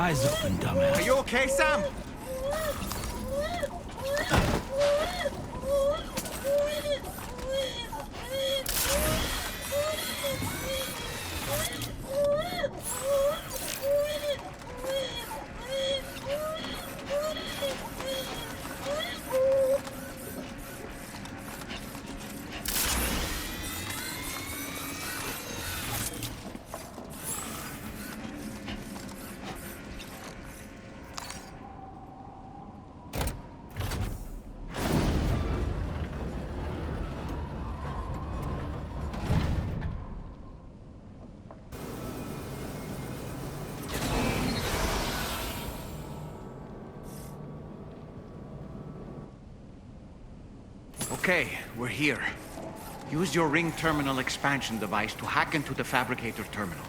eyes open, dumbass. Are you okay, Sam? Okay, we're here. Use your ring terminal expansion device to hack into the fabricator terminal.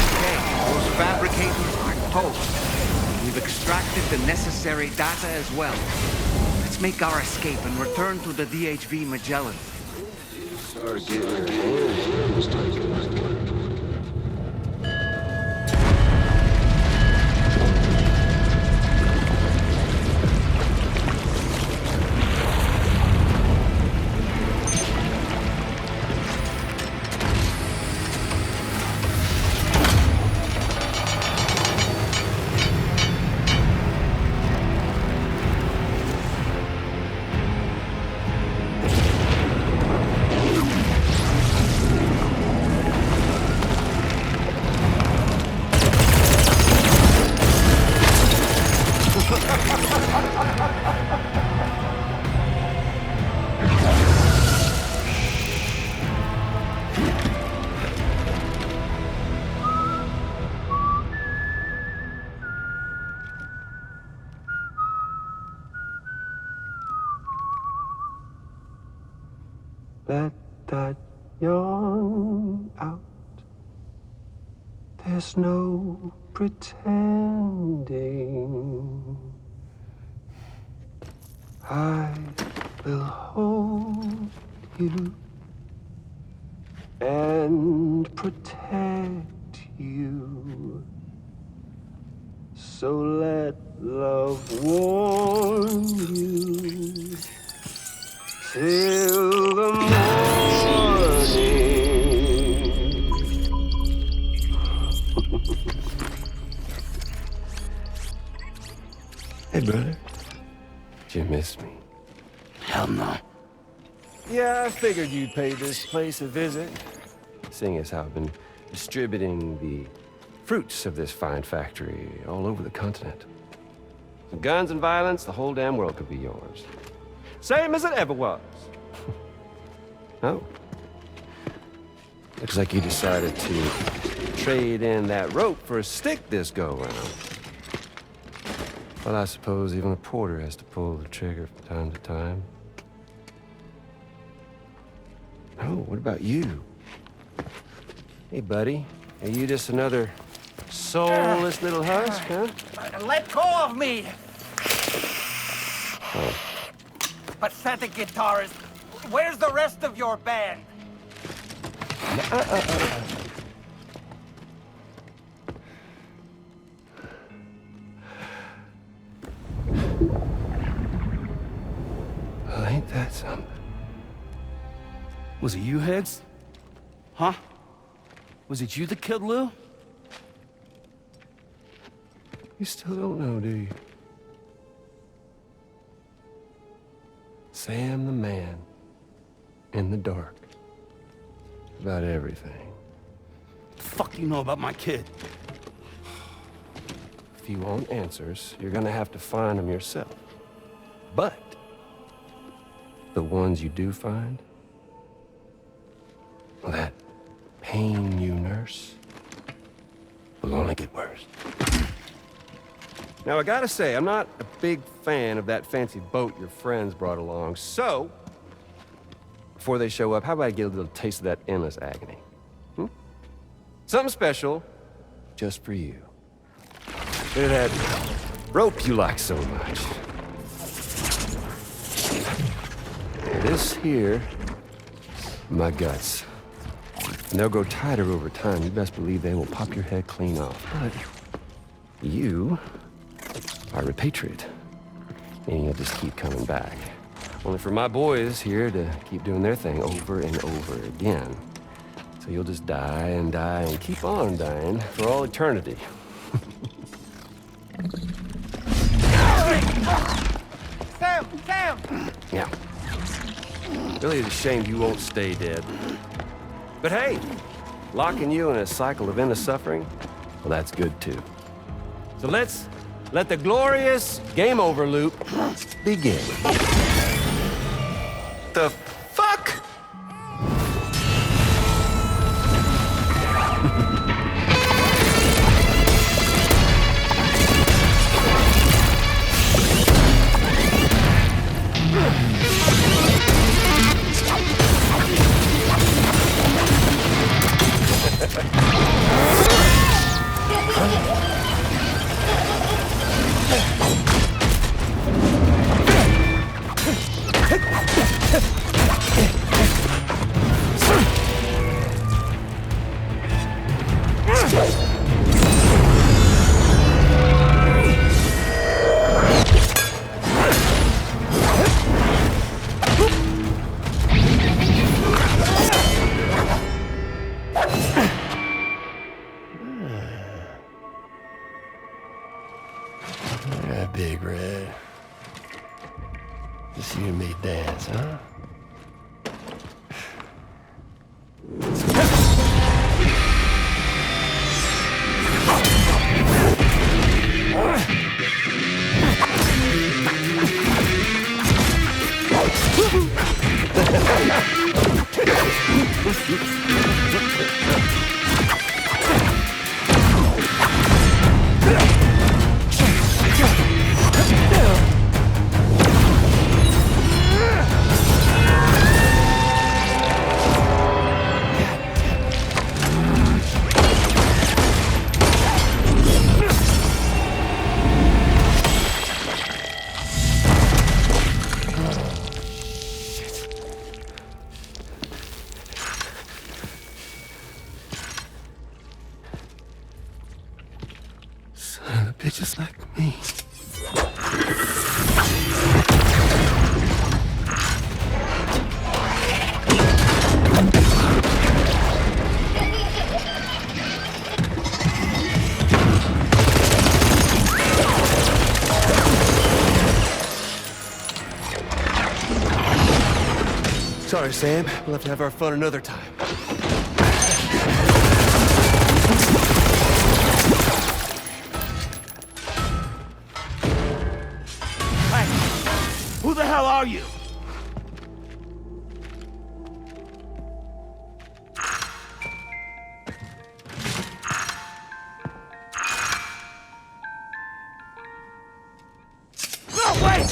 Okay, those fabricators are toast. We've extracted the necessary data as well. Let's make our escape and return to the DHV Magellan. Start getting your hands taken. Let that yawn out. There's no pretending. I will hold you and protect you. So let love warm you till the morning. Hey, brother. Did you miss me? Hell no. Yeah, I figured you'd pay this place a visit. Seeing as how I've been distributing the fruits of this fine factory all over the continent. With guns and violence, the whole damn world could be yours. Same as it ever was. Oh. Looks like you decided to trade in that rope for a stick this go-round. Well, I suppose even a porter has to pull the trigger from time to time. Oh, what about you? Hey, buddy. Are you just another soulless little husk, huh? Let go of me! Oh. Pathetic guitarist. Where's the rest of your band? Well, ain't that something? Was it you, Higgs? Huh? Was it you that killed Lou? You still don't know, do you? Sam the man. In the dark. About everything. What the fuck do you know about my kid? If you want answers, you're gonna have to find them yourself. But the ones you do find, well, that pain you nurse will only get worse. Now, I gotta say, I'm not a big fan of that fancy boat your friends brought along, so before they show up, how about I get a little taste of that endless agony? Hmm? Something special just for you. Look at that rope you like so much. This here My guts. And they'll grow tighter over time. You best believe they will pop your head clean off. But you are a repatriate. And you'll just keep coming back. Only for my boys here to keep doing their thing over and over again. So you'll just die and keep on dying for all eternity. Sam! Yeah. Really is a shame you won't stay dead. But hey, locking you in a cycle of endless suffering, well, that's good too. So let's let the glorious game over loop begin. The fuck? Yeah, Big Red. Just you and me dance, huh? Son of bitches like me. Sorry, Sam. We'll have to have our fun another time. Who the hell are you? No, wait!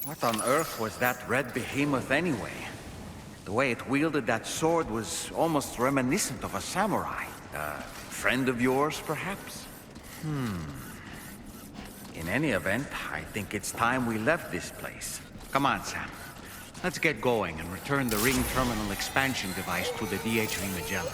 What on earth was that red behemoth anyway? The way it wielded that sword was almost reminiscent of a samurai. A friend of yours, perhaps? In any event, I think it's time we left this place. Come on, Sam. Let's get going and return the ring terminal expansion device to the DHV Magellan.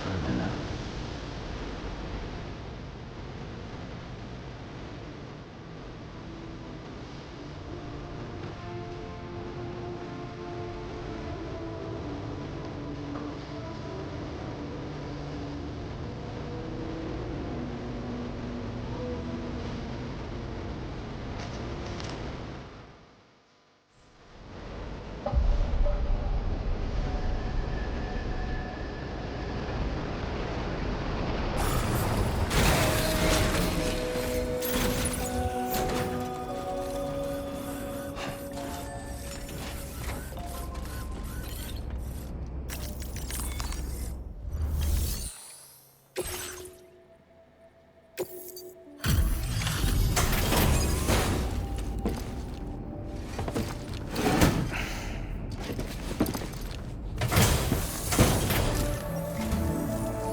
further now.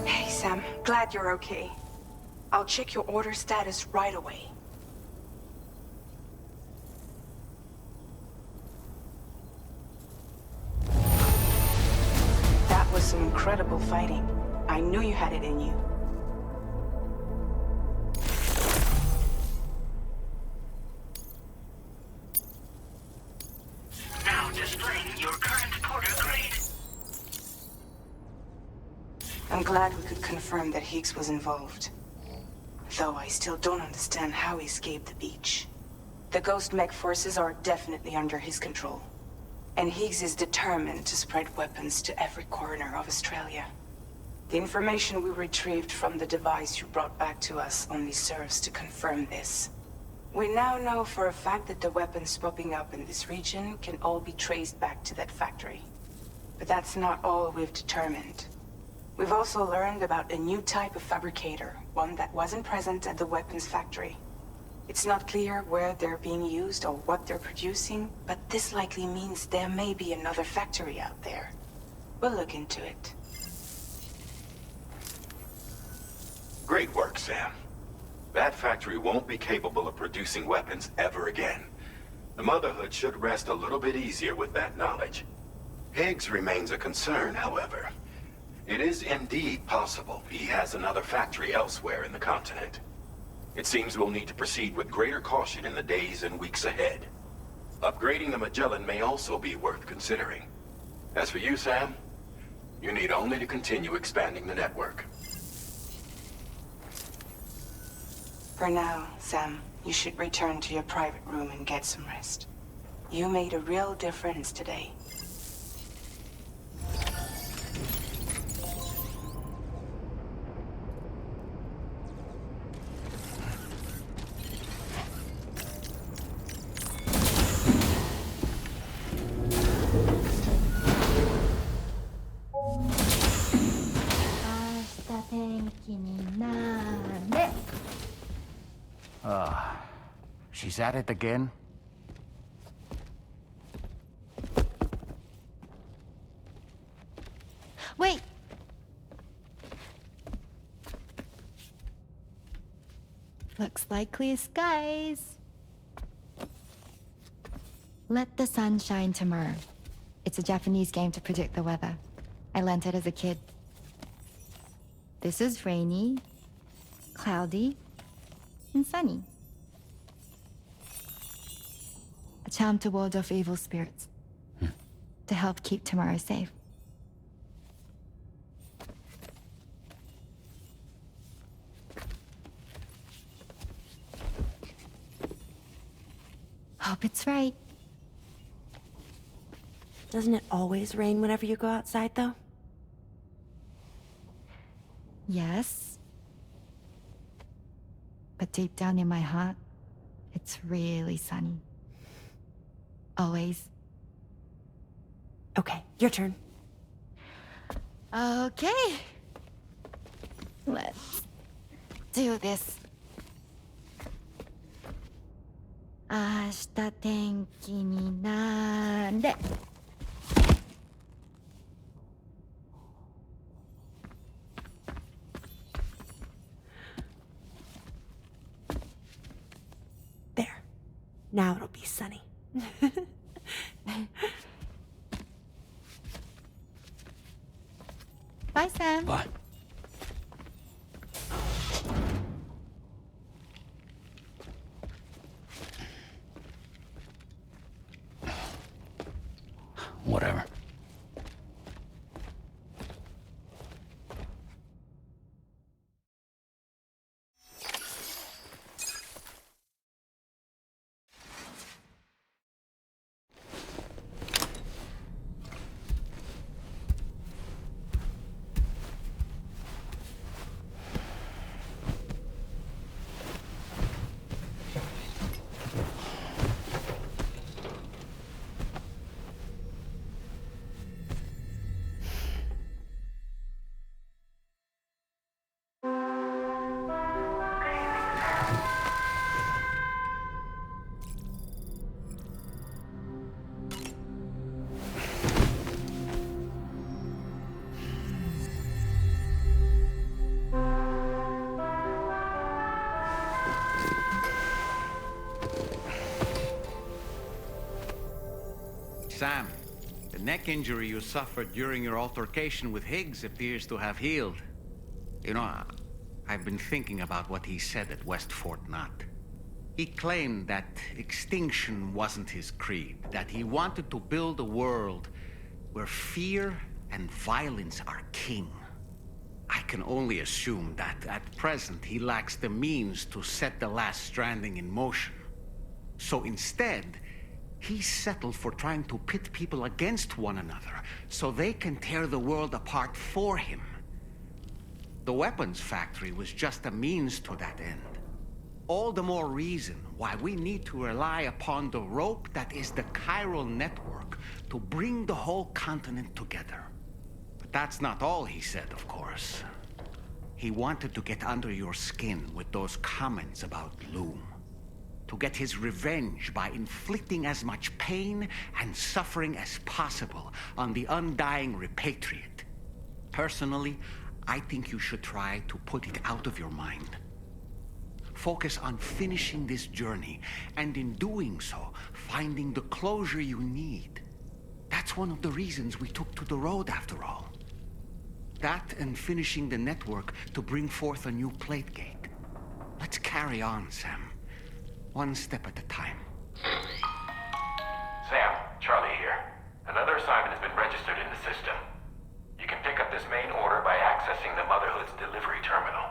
Hey, Sam. Glad you're okay. I'll check your order status right away. That was some incredible fighting. I knew you had it in you. Now displaying your current porter grade. I'm glad we could confirm that Higgs was involved. Though I still don't understand how he escaped the beach. The Ghost Mech forces are definitely under his control. And Higgs is determined to spread weapons to every corner of Australia. The information we retrieved from the device you brought back to us only serves to confirm this. We now know for a fact that the weapons popping up in this region can all be traced back to that factory. But that's not all we've determined. We've also learned about a new type of fabricator, one that wasn't present at the weapons factory. It's not clear where they're being used or what they're producing, but this likely means there may be another factory out there. We'll look into it. Great work, Sam. That factory won't be capable of producing weapons ever again. The Motherhood should rest a little bit easier with that knowledge. Higgs remains a concern, however. It is indeed possible he has another factory elsewhere in the continent. It seems we'll need to proceed with greater caution in the days and weeks ahead. Upgrading the Magellan may also be worth considering. As for you, Sam, you need only to continue expanding the network. For now, Sam, you should return to your private room and get some rest. You made a real difference today. She's at it again? Wait! Looks like clear skies. Let the sun shine tomorrow. It's a Japanese game to predict the weather. I learned it as a kid. This is rainy, cloudy, and sunny. A charm to ward off evil spirits. To help keep tomorrow safe. Hope it's right. Doesn't it always rain whenever you go outside, though? Yes. But deep down in my heart, it's really sunny. Always. Okay, your turn. Okay. Let's do this. 明日天気になれ。There. Now it'll be sunny. Bye, Sam. Bye. Sam, the neck injury you suffered during your altercation with Higgs appears to have healed. You know, I've been thinking about what he said at West Fort Knot. He claimed that extinction wasn't his creed, that he wanted to build a world where fear and violence are king. I can only assume that at present he lacks the means to set the last stranding in motion. So instead, he settled for trying to pit people against one another so they can tear the world apart for him. The weapons factory was just a means to that end. All the more reason why we need to rely upon the rope that is the chiral network to bring the whole continent together. But that's not all he said, of course. He wanted to get under your skin with those comments about Loom. To get his revenge by inflicting as much pain and suffering as possible on the undying repatriate. Personally, I think you should try to put it out of your mind. Focus on finishing this journey, and in doing so, finding the closure you need. That's one of the reasons we took to the road, after all. That and finishing the network to bring forth a new plate gate. Let's carry on, Sam. One step at a time. Sam, Charlie here. Another assignment has been registered in the system. You can pick up this main order by accessing the Motherhood's delivery terminal.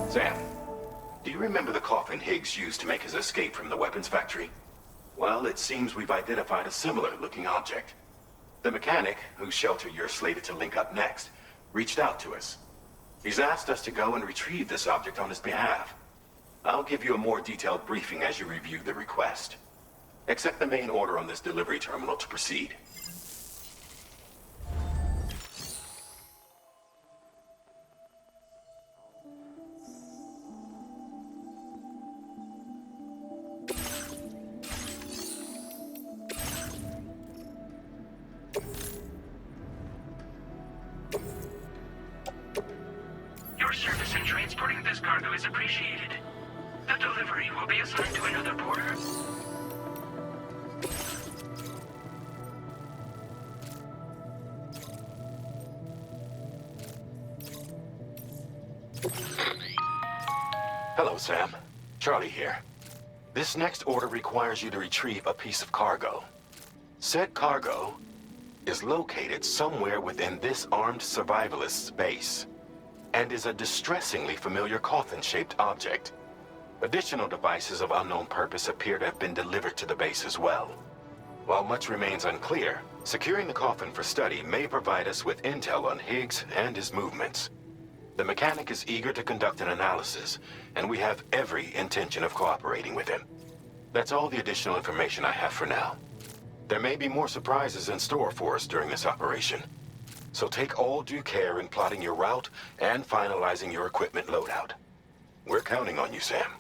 Sam, do you remember the coffin Higgs used to make his escape from the weapons factory? Well, it seems we've identified a similar-looking object. The mechanic, whose shelter you're slated to link up next, reached out to us. He's asked us to go and retrieve this object on his behalf. I'll give you a more detailed briefing as you review the request. Accept the main order on this delivery terminal to proceed. Your service in transporting this cargo is appreciated. The delivery will be assigned to another porter. Hello, Sam. Charlie here. This next order requires you to retrieve a piece of cargo. Said cargo is located somewhere within this armed survivalist's base, and is a distressingly familiar coffin-shaped object. Additional devices of unknown purpose appear to have been delivered to the base as well. While much remains unclear, securing the coffin for study may provide us with intel on Higgs and his movements. The mechanic is eager to conduct an analysis, and we have every intention of cooperating with him. That's all the additional information I have for now. There may be more surprises in store for us during this operation, so take all due care in plotting your route and finalizing your equipment loadout. We're counting on you, Sam.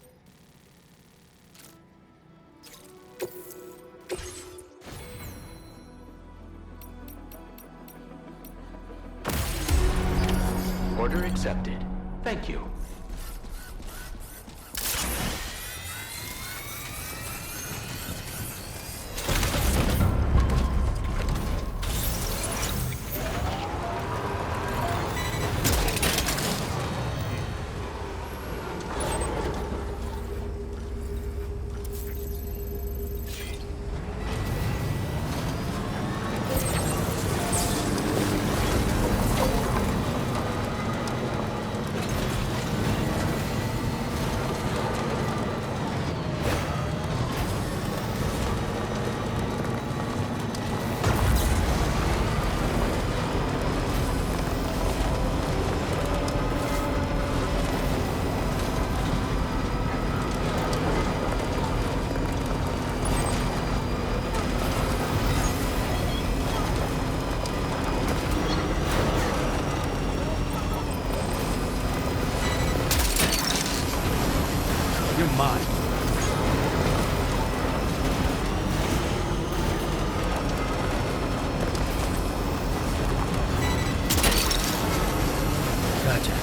Order accepted. Thank you. You're mine. Gotcha.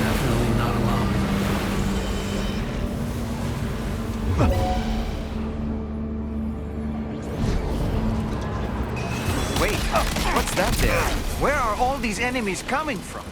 Definitely not alone. Wait, what's that there? Where are all these enemies coming from?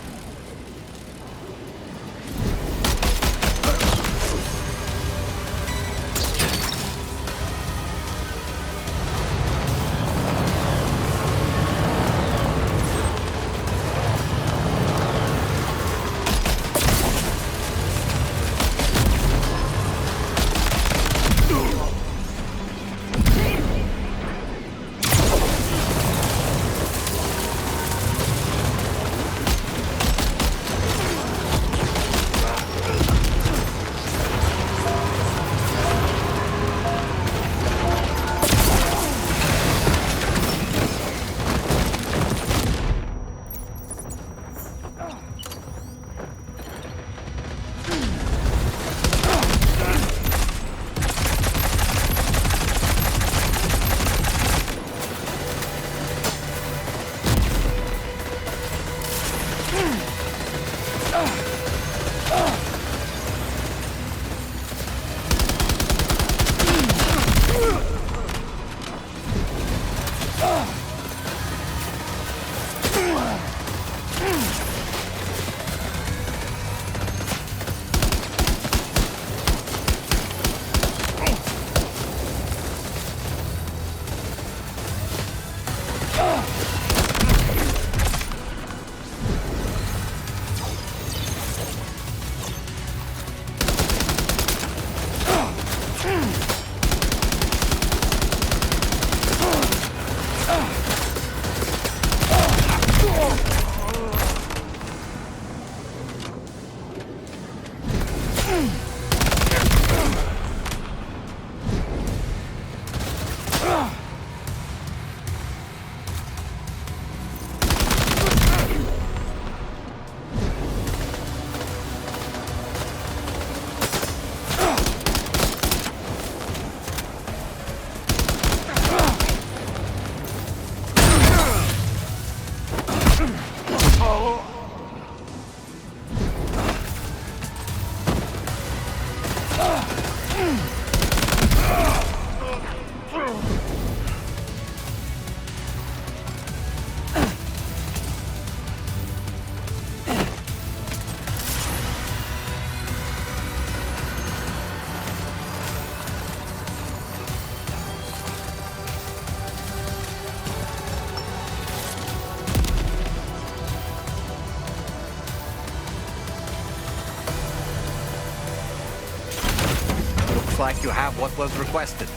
Like you have what was requested.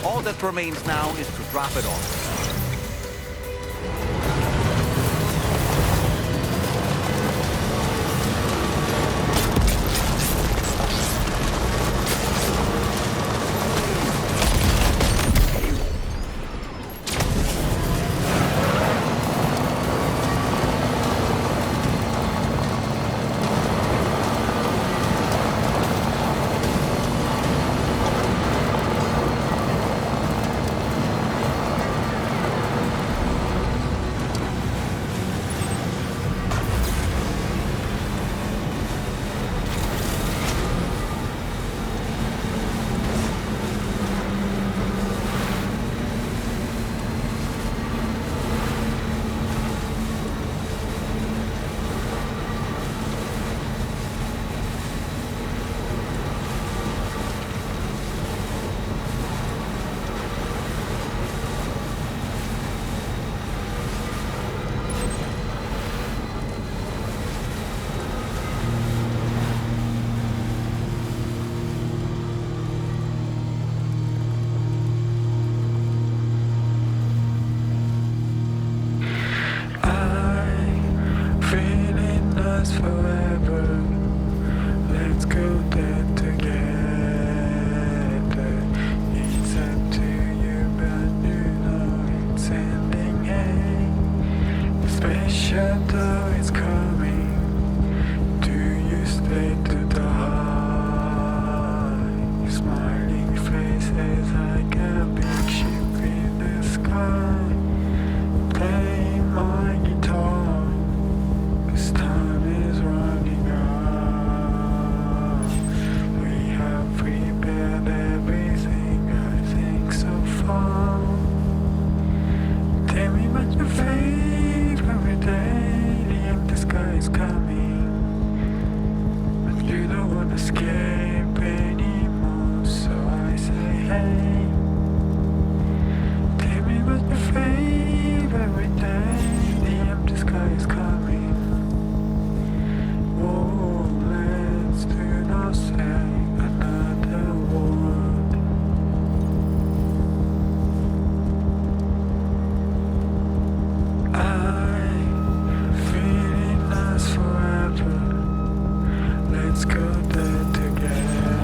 All that remains now is to drop it off. last forever. Let's go there together. It's up to you, but you know it's ending. Hey, the space shuttle is coming. Do you stay to die? Smiling faces like a big ship in the sky. Play my guitar. This time is running out. We have prepared everything, I think so far. Tell me what your favorite day. The empty sky is coming, but you don't want to escape anymore. So I say, hey, tell me what your favorite day. The empty sky is coming. Oh, let's do not say another word. I feel it lasts forever. Let's go there together.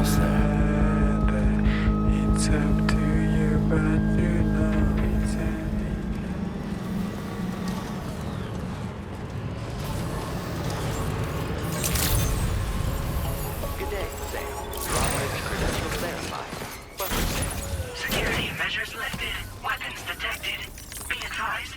It's up to you, but you know it's ending. Good day, Sam. Your operator's credentials verified. Welcome, Sam. Security measures lifted. Weapons detected. Be advised.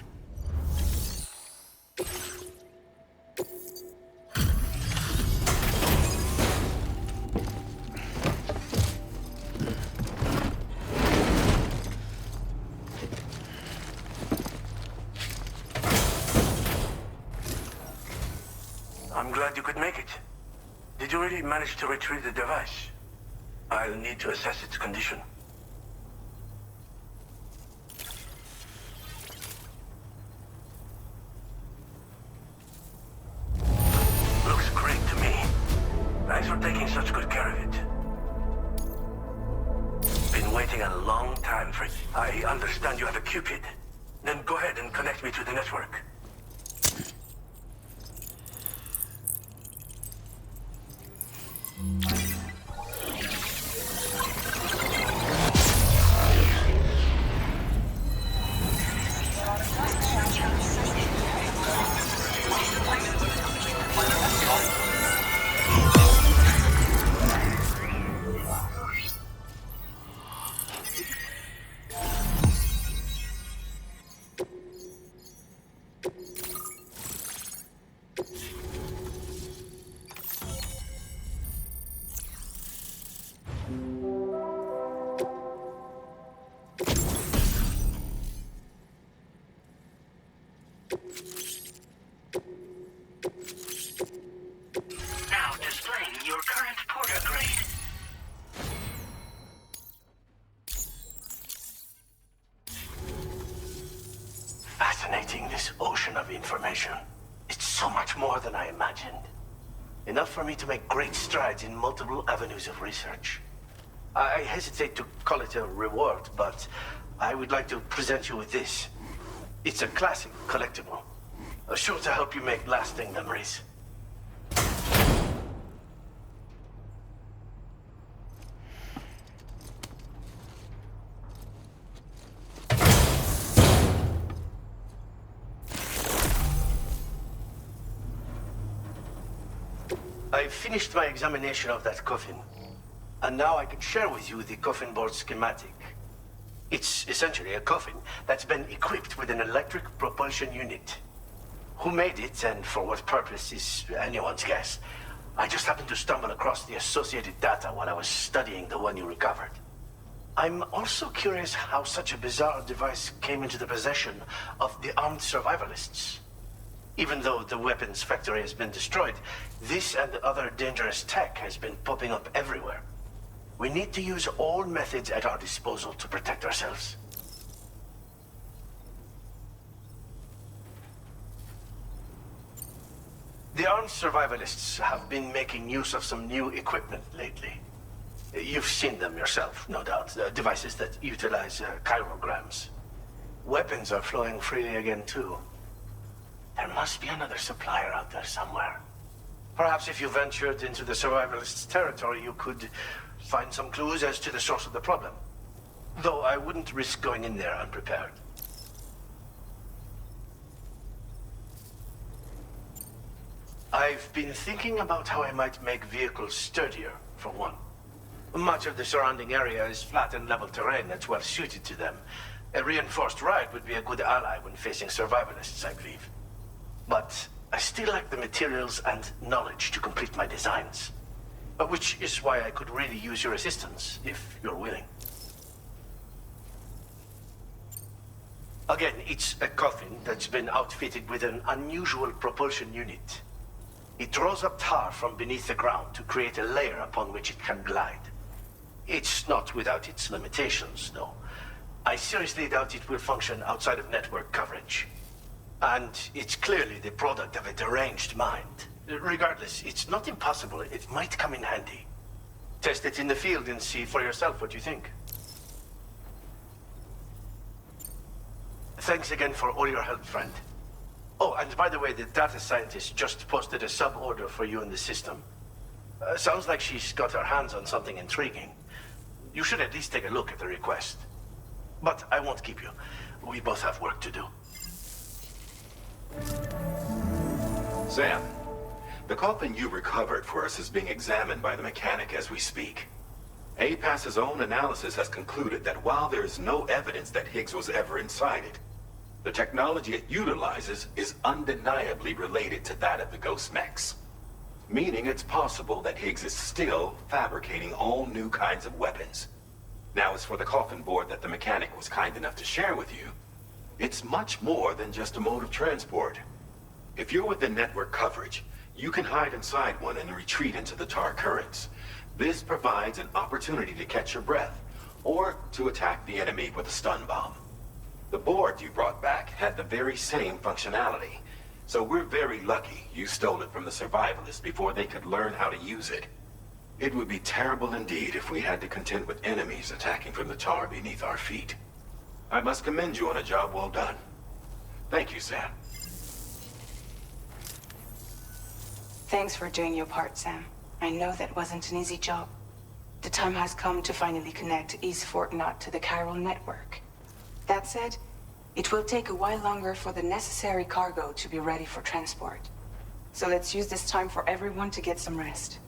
I'm glad you could make it. Did you really manage to retrieve the device? I'll need to assess its condition. Looks great to me. Thanks for taking such good care of it. Been waiting a long time for it. I understand you have a Cupid. Then go ahead and connect me to the network. Now displaying your current porter grade. Fascinating, this ocean of information. It's so much more than I imagined. Enough for me to make great strides in multiple avenues of research. I hesitate to call it a reward, but I would like to present you with this. It's a classic collectible, sure to help you make lasting memories. I finished my examination of that coffin, and now I can share with you the coffin board schematic. It's essentially a coffin that's been equipped with an electric propulsion unit. Who made it and for what purpose is anyone's guess. I just happened to stumble across the associated data while I was studying the one you recovered. I'm also curious how such a bizarre device came into the possession of the armed survivalists. Even though the weapons factory has been destroyed, this and other dangerous tech has been popping up everywhere. We need to use all methods at our disposal to protect ourselves. The armed survivalists have been making use of some new equipment lately. You've seen them yourself, no doubt. Devices that utilize chirograms. Weapons are flowing freely again, too. There must be another supplier out there somewhere. Perhaps if you ventured into the survivalists' territory, you could find some clues as to the source of the problem. Though I wouldn't risk going in there unprepared. I've been thinking about how I might make vehicles sturdier, for one. Much of the surrounding area is flat and level terrain that's well suited to them. A reinforced ride would be a good ally when facing survivalists, I believe. But I still lack the materials and knowledge to complete my designs. Which is why I could really use your assistance, if you're willing. Again, it's a coffin that's been outfitted with an unusual propulsion unit. It draws up tar from beneath the ground to create a layer upon which it can glide. It's not without its limitations, though. I seriously doubt it will function outside of network coverage. And it's clearly the product of a deranged mind. Regardless, it's not impossible. It might come in handy. Test it in the field and see for yourself what you think. Thanks again for all your help, friend. Oh, and by the way, the data scientist just posted a sub-order for you in the system. Sounds like she's got her hands on something intriguing. You should at least take a look at the request. But I won't keep you. We both have work to do. Sam, the coffin you recovered for us is being examined by the mechanic as we speak. APAS's own analysis has concluded that while there is no evidence that Higgs was ever inside it, the technology it utilizes is undeniably related to that of the Ghost Mechs. Meaning it's possible that Higgs is still fabricating all new kinds of weapons. Now, as for the coffin board that the mechanic was kind enough to share with you, it's much more than just a mode of transport. If you're within network coverage, you can hide inside one and retreat into the tar currents. This provides an opportunity to catch your breath, or to attack the enemy with a stun bomb. The board you brought back had the very same functionality, so we're very lucky you stole it from the survivalists before they could learn how to use it. It would be terrible indeed if we had to contend with enemies attacking from the tar beneath our feet. I must commend you on a job well done. Thank you, Sam. Thanks for doing your part, Sam. I know that wasn't an easy job. The time has come to finally connect East Fort Knot to the chiral network. That said, it will take a while longer for the necessary cargo to be ready for transport. So let's use this time for everyone to get some rest.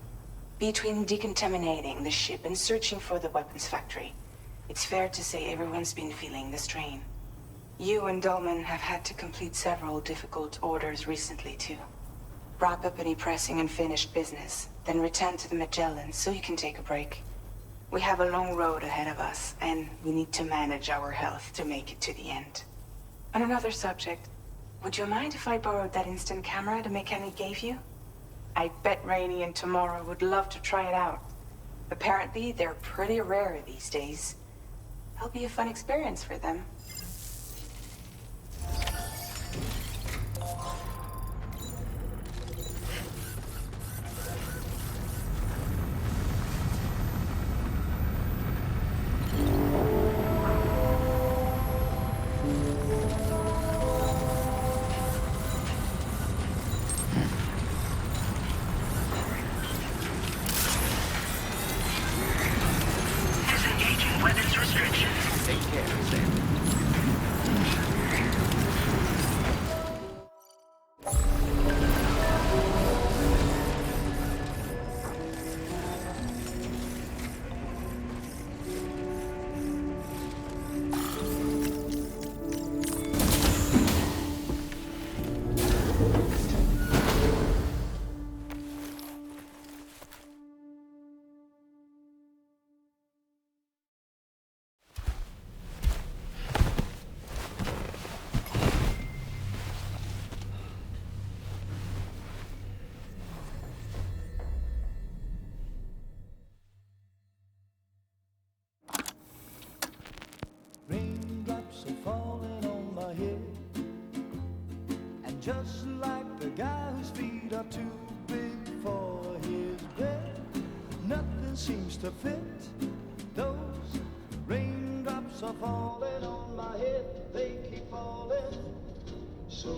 Between decontaminating the ship and searching for the weapons factory, it's fair to say everyone's been feeling the strain. You and Dolman have had to complete several difficult orders recently, too. Wrap up any pressing and finished business, then return to the Magellan so you can take a break. We have a long road ahead of us, and we need to manage our health to make it to the end. On another subject, would you mind if I borrowed that instant camera the mechanic gave you? I bet Rainey and Tamara would love to try it out. Apparently, they're pretty rare these days. It'll be a fun experience for them. Disengaging weapons restrictions. Take care, Sam. Raindrops are falling on my head, and just like the guy whose feet are too big for his bed, nothing seems to fit. Those raindrops are falling on my head, they keep falling. So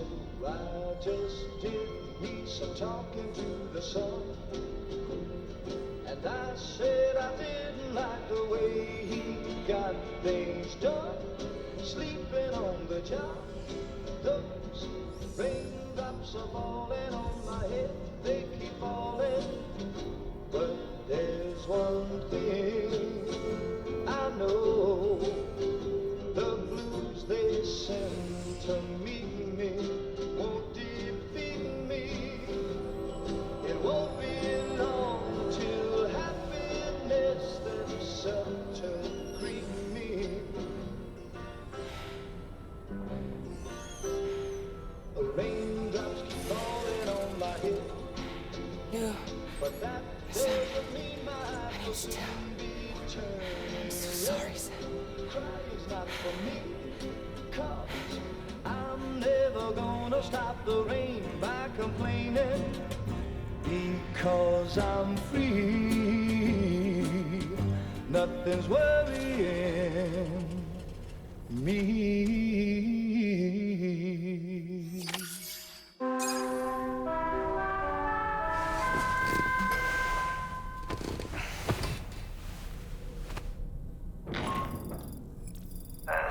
I just did me some talking to the sun. And I said I didn't like the way he got things done. Sleeping on the job, those raindrops are falling on my head. They keep falling, but there's one thing I know. The blues they send to meet me won't defeat me. It won't be long till happiness themselves to greet me. The raindrops keep falling on my head. Yeah. But that doesn't mean my eyes will soon be turning. I'm so sorry, Sam. Crying's not for me, 'cause I'm never gonna stop the rain by complaining. Because I'm free, nothing's worrying me.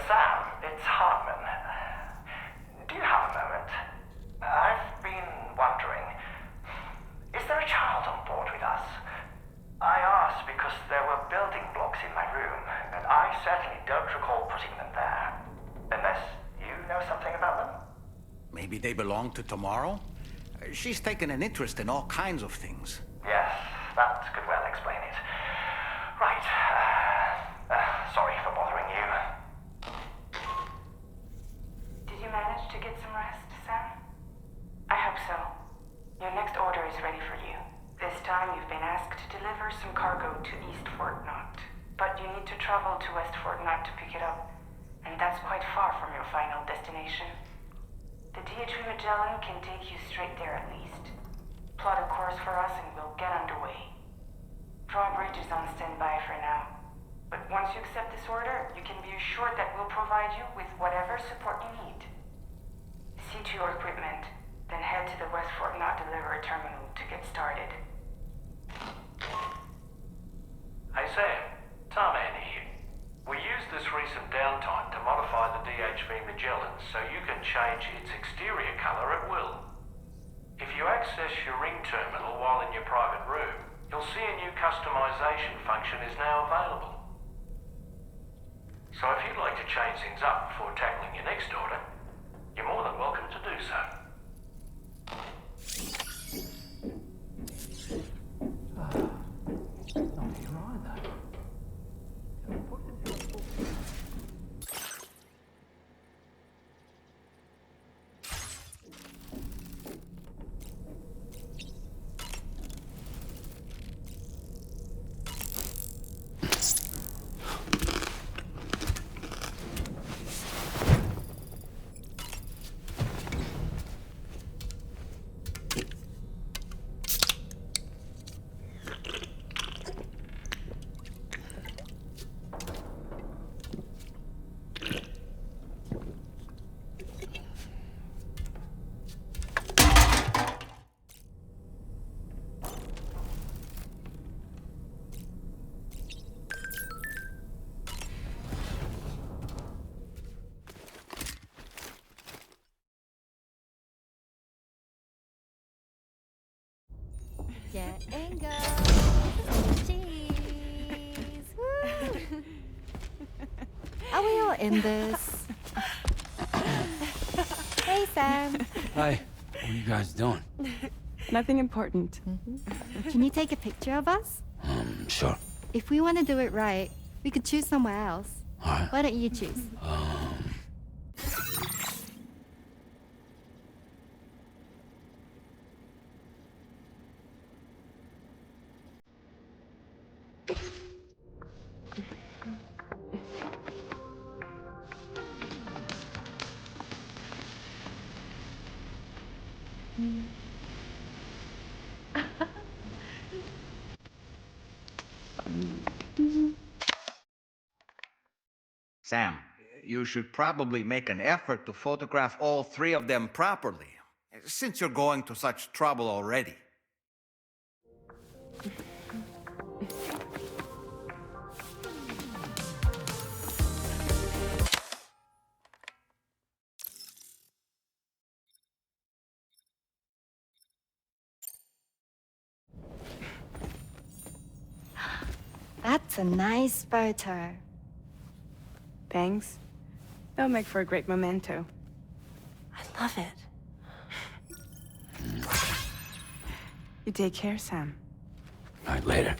Sam, it's Hartman. Do you have a moment? I've been wondering, is there a child on board with us? I asked because there were building blocks in my room, and I certainly don't recall putting them there. Unless you know something about them? Maybe they belong to Tomorrow? She's taken an interest in all kinds of things. Yes, that could well explain it. Right. Sorry for bothering you. Did you manage to get some rest, Sam? I hope so. Your next order is ready for you. This time you've been asked to deliver some cargo to East Fort Knott. But you need to travel to West Fort Knott to pick it up. And that's quite far from your final destination. The DHV Magellan can take you straight there at least. Plot a course for us and we'll get underway. Drawbridge is on standby for now. But once you accept this order, you can be assured that we'll provide you with whatever support you need. See to your equipment, then head to the West Fort Knott delivery terminal to get started. Hey Sam, Tom Andy here. We used this recent downtime to modify the DHV Magellan so you can change its exterior color at will. If you access your ring terminal while in your private room, you'll see a new customization function is now available. So if you'd like to change things up before tackling your next order, you're more than welcome to do so. Not here either. Yeah, and go. Cheese. Woo. Are we all in this? Hey, Sam. Hi. What are you guys doing? Nothing important. Can you take a picture of us? Sure. If we want to do it right, we could choose somewhere else. All right. Why don't you choose? Sam, you should probably make an effort to photograph all three of them properly, since you're going to such trouble already. That's a nice photo. Thanks. They'll make for a great memento. I love it. You take care, Sam. All right, later.